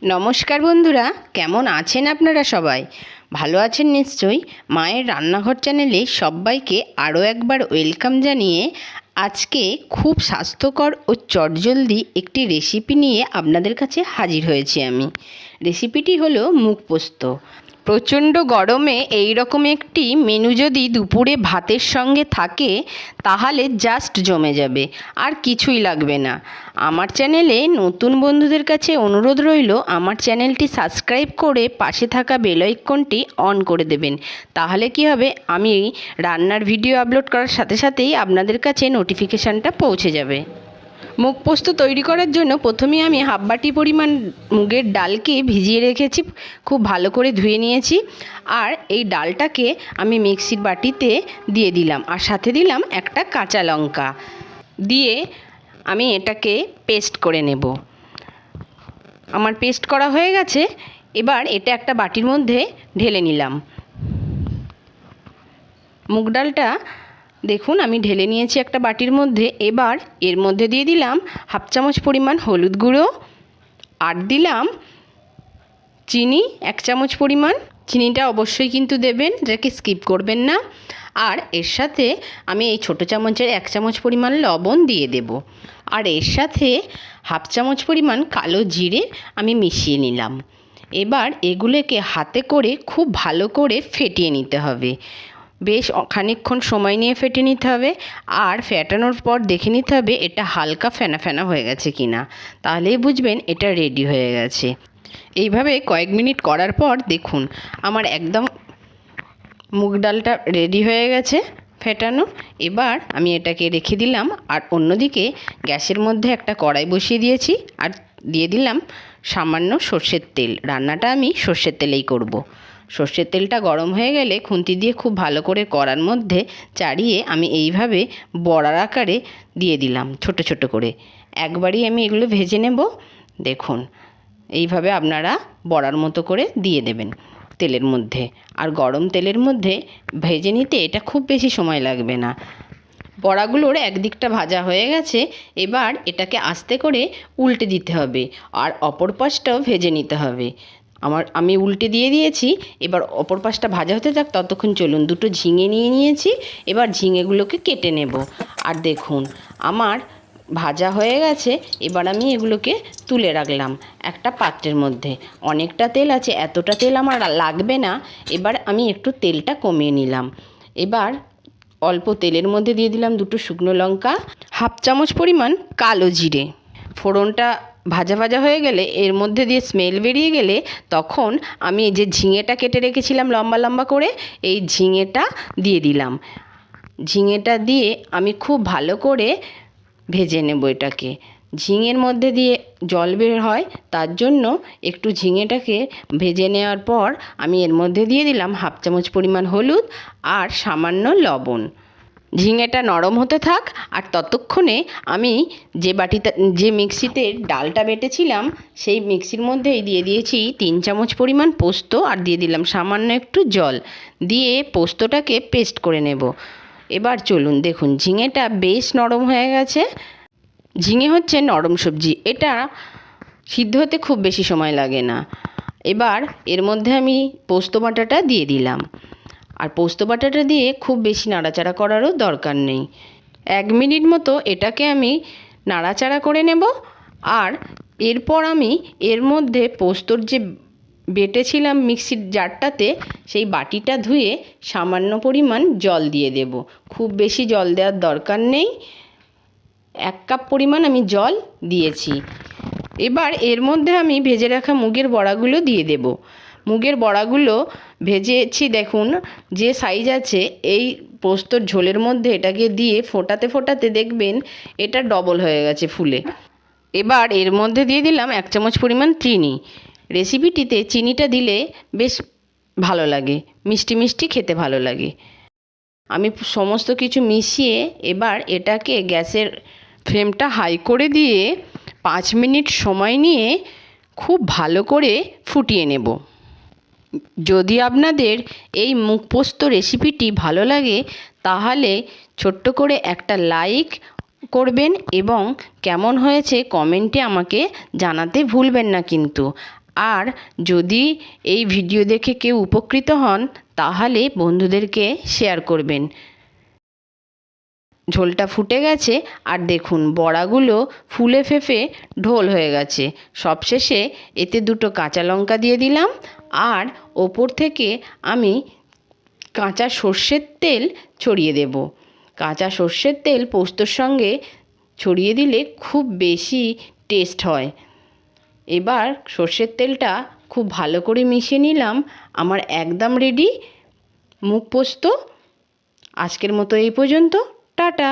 নমস্কার বন্ধুরা, কেমন আছেন আপনারা? সবাই ভালো আছেন নিশ্চয়ই। মায়ের রান্নাঘর চ্যানেলে সবাইকে আরও একবার ওয়েলকাম জানিয়ে আজকে খুব স্বাস্থ্যকর ও চটজলদি একটি রেসিপি নিয়ে আপনাদের কাছে হাজির হয়েছি আমি। রেসিপিটি হলো মুগ পোস্ত। প্রচণ্ড গরমে এই রকম একটি মেনু যদি দুপুরে ভাতের সঙ্গে থাকে তাহলে জাস্ট জমে যাবে, আর কিছুই লাগবে না। আমার চ্যানেলে নতুন বন্ধুদের কাছে অনুরোধ রইল, আমার চ্যানেলটি সাবস্ক্রাইব করে পাশে থাকা বেল আইকনটি অন করে দেবেন। তাহলে কি হবে, আমি রান্নার ভিডিও আপলোড করার সাথে সাথেই আপনাদের কাছে নোটিফিকেশানটা পৌঁছে যাবে। মুগ পোস্ত তৈরি করার জন্য প্রথমে আমি হাফ বাটি পরিমাণ মুগের ডালকে ভিজিয়ে রেখেছি, খুব ভালো করে ধুয়ে নিয়েছি। আর এই ডালটাকে আমি মিক্সির বাটিতে দিয়ে দিলাম, আর সাথে দিলাম একটা কাঁচা লঙ্কা দিয়ে আমি এটাকে পেস্ট করে নেব। আমার পেস্ট করা হয়ে গেছে। এবার এটা একটা বাটির মধ্যে ঢেলে নিলাম। মুগ ডালটা দেখুন আমি ঢেলে নিয়েছি একটা বাটির মধ্যে। এবার এর মধ্যে দিয়ে দিলাম হাফ চামচ পরিমাণ হলুদ গুঁড়ো, আর দিলাম চিনি 1 চামচ পরিমাণ। চিনিটা অবশ্যই কিন্তু দেবেন, যাকে স্কিপ করবেন না। আর এর সাথে আমি এই ছোটো চামচের 1 চামচ পরিমাণ লবণ দিয়ে দেব। আর এর সাথে হাফ চামচ পরিমাণ কালো জিরে আমি মিশিয়ে নিলাম। এবার এগুলোকে হাতে করে খুব ভালো করে ফেটিয়ে নিতে হবে। বেশ খানিকক্ষণ সময় নিয়ে ফেটে নিতে হবে। আর ফেটানোর পর দেখে নিতে হবে এটা হালকা ফেনা ফেনা হয়ে গেছে কি না, তাহলেই বুঝবেন এটা রেডি হয়ে গেছে। এইভাবে কয়েক মিনিট করার পর দেখুন আমার একদম মুগ ডালটা রেডি হয়ে গেছে ফেটানো। এবার আমি এটাকে রেখে দিলাম। আর অন্যদিকে গ্যাসের মধ্যে একটা কড়াই বসিয়ে দিয়েছি, আর দিয়ে দিলাম সামান্য সর্ষের তেল। রান্নাটা আমি সর্ষের তেলেই করব। সর্ষের তেলটা গরম হয়ে গেলে খুন্তি দিয়ে খুব ভালো করে কড়ার মধ্যে চাড়িয়ে আমি এইভাবে বড়ার আকারে দিয়ে দিলাম, ছোট ছোট করে। একবারই আমি এগুলো ভেজে নেব। দেখুন এইভাবে আপনারা বড়ার মতো করে দিয়ে দেবেন তেলের মধ্যে। আর গরম তেলের মধ্যে ভেজে নিতে এটা খুব বেশি সময় লাগবে না। বড়াগুলোর একদিকটা ভাজা হয়ে গেছে। এবার এটাকে আস্তে করে উল্টে দিতে হবে, আর অপর পাশটাও ভেজে নিতে হবে। আমি উল্টে দিয়ে দিয়েছি। এবার অপর পাশটা ভাজা হতে থাক, ততক্ষণ চলুন দুটো ঝিঙে নিয়ে নিয়েছি। এবার ঝিঙেগুলোকে কেটে নেব। আর দেখুন আমার ভাজা হয়ে গেছে। এবার আমি এগুলোকে তুলে রাখলাম একটা পাত্রের মধ্যে। অনেকটা তেল আছে, এতটা তেল আমার লাগবে না। এবার আমি একটু তেলটা কমিয়ে নিলাম। এবার অল্প তেলের মধ্যে দিয়ে দিলাম দুটো শুকনো লঙ্কা, হাফ চামচ পরিমাণ কালো জিরে। ফোড়নটা ভাজা ভাজা হয়ে গেলে, এর মধ্যে দিয়ে স্মেল বেরিয়ে গেলে, তখন আমি যে ঝিঙেটা কেটে রেখেছিলাম লম্বা লম্বা করে, এই ঝিঙেটা দিয়ে দিলাম। ঝিঙেটা দিয়ে আমি খুব ভালো করে ভেজে নেব এটাকে। ঝিঙের মধ্যে দিয়ে জল বের হয়, তার জন্য একটু ঝিঙেটাকে ভেজে নেওয়ার পর আমি এর মধ্যে দিয়ে দিলাম হাফ চামচ পরিমাণ হলুদ আর সামান্য লবণ। ঝিঙেটা নরম হতে থাক, আর ততক্ষণে আমি যে মিক্সিতে ডালটা বেটেছিলাম সেই মিক্সির মধ্যেই দিয়ে দিয়েছি 3 চামচ পরিমাণ পোস্ত, আর দিয়ে দিলাম সামান্য একটু জল দিয়ে পোস্তটাকে পেস্ট করে নেব। এবার চলুন দেখুন ঝিঙেটা বেশ নরম হয়ে গেছে। ঝিঙে হচ্ছে নরম সবজি, এটা সিদ্ধ হতে খুব বেশি সময় লাগে না। এবার এর মধ্যে আমি পোস্ত বাটাটা দিয়ে দিলাম। আর পোস্ত বাটাটা দিয়ে খুব বেশি নাড়াচাড়া করারও দরকার নেই। 1 মিনিট মতো এটাকে আমি নাড়াচাড়া করে নেব। আর এরপর আমি এর মধ্যে পোস্তর যে বেটেছিলাম মিক্সির জারটাতে, সেই বাটিটা ধুয়ে সামান্য পরিমাণ জল দিয়ে দেব। খুব বেশি জল দেওয়ার দরকার নেই, 1 কাপ পরিমাণ আমি জল দিয়েছি। এবার এর মধ্যে আমি ভেজে রাখা মুগের বড়াগুলো দিয়ে দেব। মুগের বড়াগুলো ভেজেছি দেখুন যে সাইজ আছে, এই পোস্তর ঝোলের মধ্যে এটাকে দিয়ে ফোটাতে ফোটাতে দেখবেন এটা ডবল হয়ে গেছে ফুলে। এবার এর মধ্যে দিয়ে দিলাম 1 চামচ পরিমাণ চিনি। রেসিপিটিতে চিনিটা দিলে বেশ ভালো লাগে, মিষ্টি মিষ্টি খেতে ভালো লাগে। আমি সমস্ত কিছু মিশিয়ে এবার এটাকে গ্যাসের ফ্লেমটা হাই করে দিয়ে 5 মিনিট সময় নিয়ে খুব ভালো করে ফুটিয়ে নেব। যদি আপনাদের এই মুগ পোস্ত রেসিপিটি ভালো লাগে তাহলে ছোট্ট করে একটা লাইক করবেন, এবং কেমন হয়েছে কমেন্টে আমাকে জানাতে ভুলবেন না কিন্তু। আর যদি এই ভিডিও দেখে কেউ উপকৃত হন তাহলে বন্ধুদেরকে শেয়ার করবেন। ঝোলটা ফুটে গেছে আর দেখুন বড়াগুলো ফুলে ফেঁপে ঢোল হয়ে গেছে। সবশেষে এতে 2 কাঁচা লঙ্কা দিয়ে দিলাম আর ওপর থেকে আমি কাঁচা সর্ষের তেল ছড়িয়ে দেব। কাঁচা সর্ষের তেল পোস্তর সঙ্গে ছড়িয়ে দিলে খুব বেশি টেস্ট হয়। এবার সর্ষের তেলটা খুব ভালো করে মিশিয়ে নিলাম। আমার একদম রেডি মুগ পোস্ত। আজকের মতো এই পর্যন্ত। টাটা।